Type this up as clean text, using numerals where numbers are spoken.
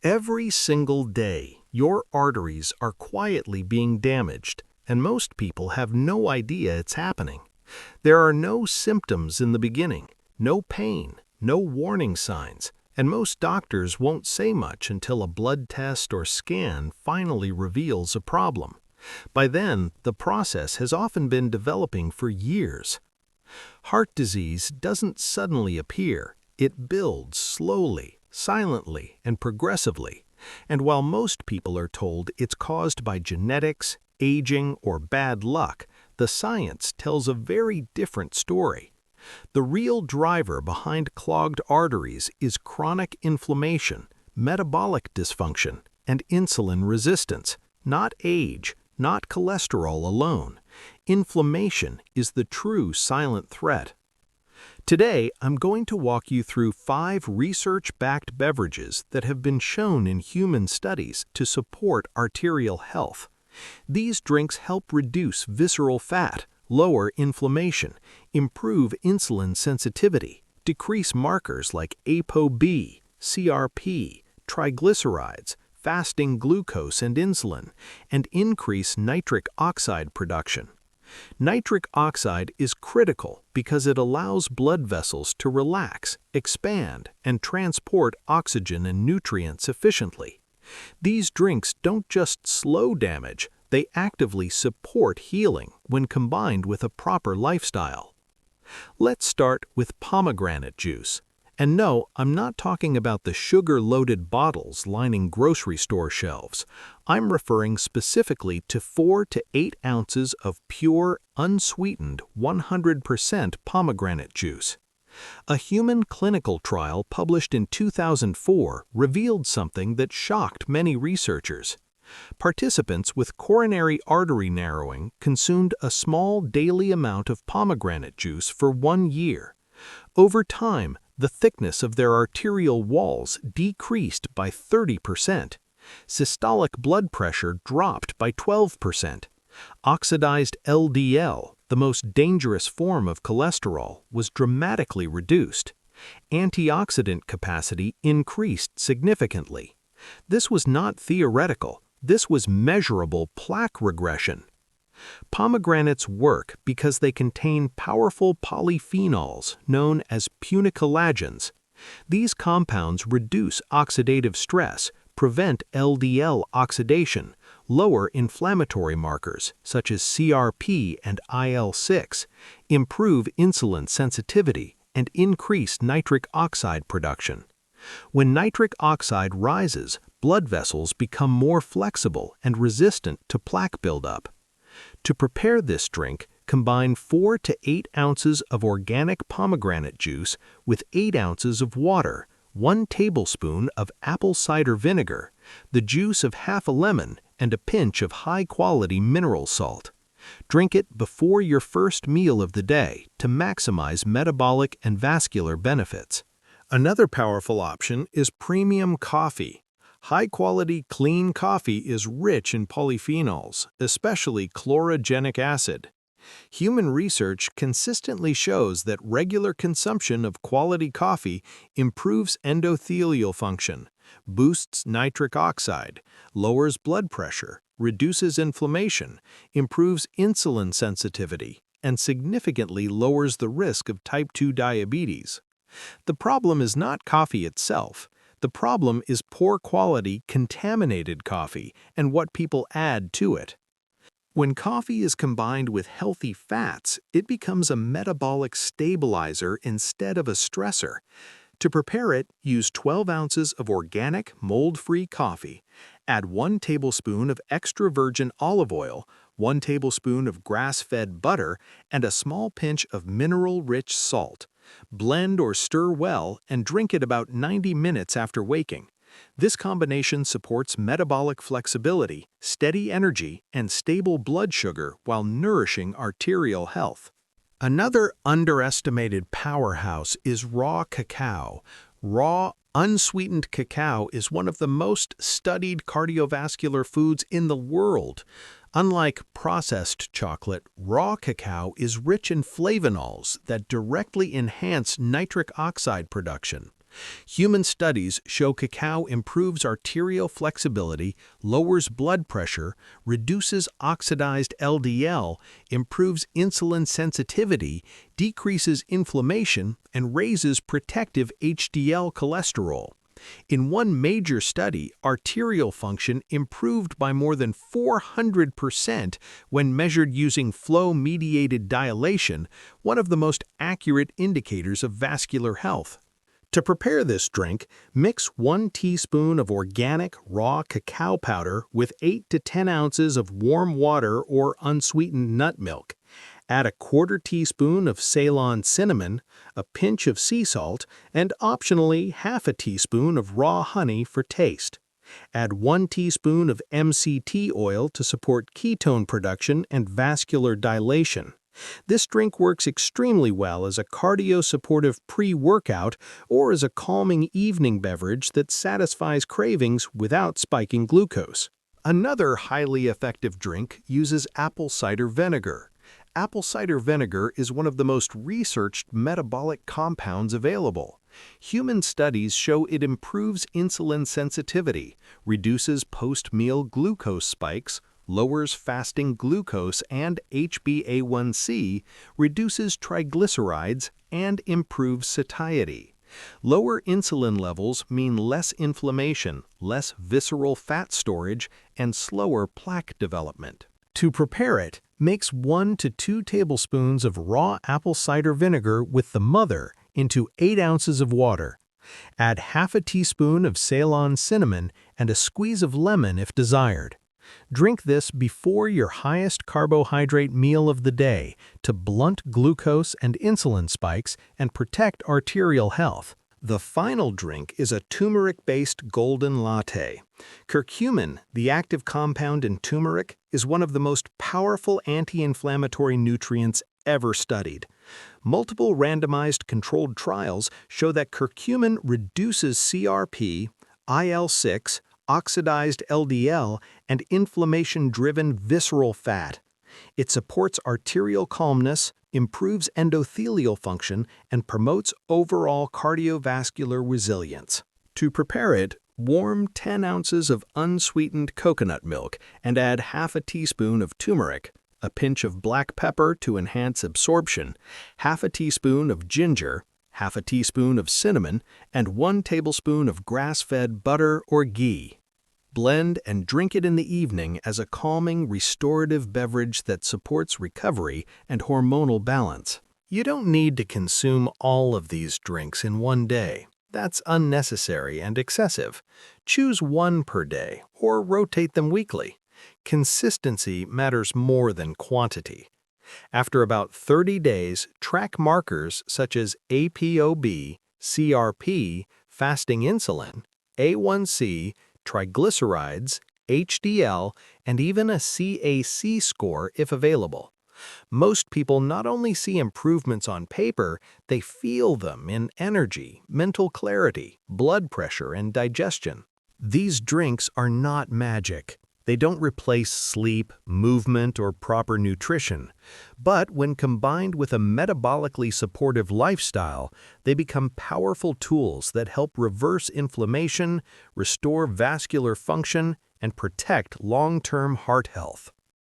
Every single day, your arteries are quietly being damaged, and most people have no idea it's happening. There are no symptoms in the beginning, no pain, no warning signs, and most doctors won't say much until a blood test or scan finally reveals a problem. By then, the process has often been developing for years. Heart disease doesn't suddenly appear. It builds slowly, silently, and progressively. And while most people are told it's caused by genetics, aging, or bad luck, the science tells a very different story. The real driver behind clogged arteries is chronic inflammation, metabolic dysfunction, and insulin resistance, not age, not cholesterol alone. Inflammation is the true silent threat. Today, I'm going to walk you through 5 research-backed beverages that have been shown in human studies to support arterial health. These drinks help reduce visceral fat, lower inflammation, improve insulin sensitivity, decrease markers like ApoB, CRP, triglycerides, fasting glucose and insulin, and increase nitric oxide production. Nitric oxide is critical because it allows blood vessels to relax, expand, and transport oxygen and nutrients efficiently. These drinks don't just slow damage, they actively support healing when combined with a proper lifestyle. Let's start with pomegranate juice. And no, I'm not talking about the sugar-loaded bottles lining grocery store shelves. I'm referring specifically to 4 to 8 ounces of pure, unsweetened 100% pomegranate juice. A human clinical trial published in 2004 revealed something that shocked many researchers. Participants with coronary artery narrowing consumed a small daily amount of pomegranate juice for 1 year. Over time, the thickness of their arterial walls decreased by 30%. Systolic blood pressure dropped by 12%. Oxidized LDL, the most dangerous form of cholesterol, was dramatically reduced. Antioxidant capacity increased significantly. This was not theoretical. This was measurable plaque regression. Pomegranates work because they contain powerful polyphenols known as punicolagens. These compounds reduce oxidative stress, prevent LDL oxidation, lower inflammatory markers such as CRP and IL-6, improve insulin sensitivity, and increase nitric oxide production. When nitric oxide rises, blood vessels become more flexible and resistant to plaque buildup. To prepare this drink, combine 4 to 8 ounces of organic pomegranate juice with 8 ounces of water, 1 tablespoon of apple cider vinegar, the juice of half a lemon, and a pinch of high-quality mineral salt. Drink it before your first meal of the day to maximize metabolic and vascular benefits. Another powerful option is premium coffee. High-quality, clean coffee is rich in polyphenols, especially chlorogenic acid. Human research consistently shows that regular consumption of quality coffee improves endothelial function, boosts nitric oxide, lowers blood pressure, reduces inflammation, improves insulin sensitivity, and significantly lowers the risk of type 2 diabetes. The problem is not coffee itself. The problem is poor quality, contaminated coffee and what people add to it. When coffee is combined with healthy fats, it becomes a metabolic stabilizer instead of a stressor. To prepare it, use 12 ounces of organic, mold-free coffee. Add 1 tablespoon of extra virgin olive oil, 1 tablespoon of grass-fed butter, and a small pinch of mineral-rich salt. Blend or stir well and drink it about 90 minutes after waking. This combination supports metabolic flexibility, steady energy, and stable blood sugar while nourishing arterial health. Another underestimated powerhouse is raw cacao. Raw, unsweetened cacao is one of the most studied cardiovascular foods in the world. Unlike processed chocolate, raw cacao is rich in flavonols that directly enhance nitric oxide production. Human studies show cacao improves arterial flexibility, lowers blood pressure, reduces oxidized LDL, improves insulin sensitivity, decreases inflammation, and raises protective HDL cholesterol. In one major study, arterial function improved by more than 400% when measured using flow-mediated dilation, one of the most accurate indicators of vascular health. To prepare this drink, mix 1 teaspoon of organic raw cacao powder with 8 to 10 ounces of warm water or unsweetened nut milk. Add a quarter teaspoon of Ceylon cinnamon, a pinch of sea salt, and optionally half a teaspoon of raw honey for taste. Add 1 teaspoon of MCT oil to support ketone production and vascular dilation. This drink works extremely well as a cardio-supportive pre-workout or as a calming evening beverage that satisfies cravings without spiking glucose. Another highly effective drink uses apple cider vinegar. Apple cider vinegar is one of the most researched metabolic compounds available. Human studies show it improves insulin sensitivity, reduces post-meal glucose spikes, lowers fasting glucose and HbA1c, reduces triglycerides, and improves satiety. Lower insulin levels mean less inflammation, less visceral fat storage, and slower plaque development. To prepare it, mix 1 to 2 tablespoons of raw apple cider vinegar with the mother into 8 ounces of water. Add half a teaspoon of Ceylon cinnamon and a squeeze of lemon if desired. Drink this before your highest carbohydrate meal of the day to blunt glucose and insulin spikes and protect arterial health. The final drink is a turmeric-based golden latte. Curcumin, the active compound in turmeric, is one of the most powerful anti-inflammatory nutrients ever studied. Multiple randomized controlled trials show that curcumin reduces CRP, IL-6, oxidized LDL, and inflammation-driven visceral fat. It supports arterial calmness, improves endothelial function, and promotes overall cardiovascular resilience. To prepare it, warm 10 ounces of unsweetened coconut milk and add half a teaspoon of turmeric, a pinch of black pepper to enhance absorption, half a teaspoon of ginger, half a teaspoon of cinnamon, and 1 tablespoon of grass-fed butter or ghee. Blend and drink it in the evening as a calming, restorative beverage that supports recovery and hormonal balance. You don't need to consume all of these drinks in one day. That's unnecessary and excessive. Choose 1 per day or rotate them weekly. Consistency matters more than quantity. After about 30 days, track markers such as APOB, CRP, fasting insulin, A1C, triglycerides, HDL, and even a CAC score if available. Most people not only see improvements on paper, they feel them in energy, mental clarity, blood pressure, and digestion. These drinks are not magic. They don't replace sleep, movement, or proper nutrition. But when combined with a metabolically supportive lifestyle, they become powerful tools that help reverse inflammation, restore vascular function, and protect long-term heart health.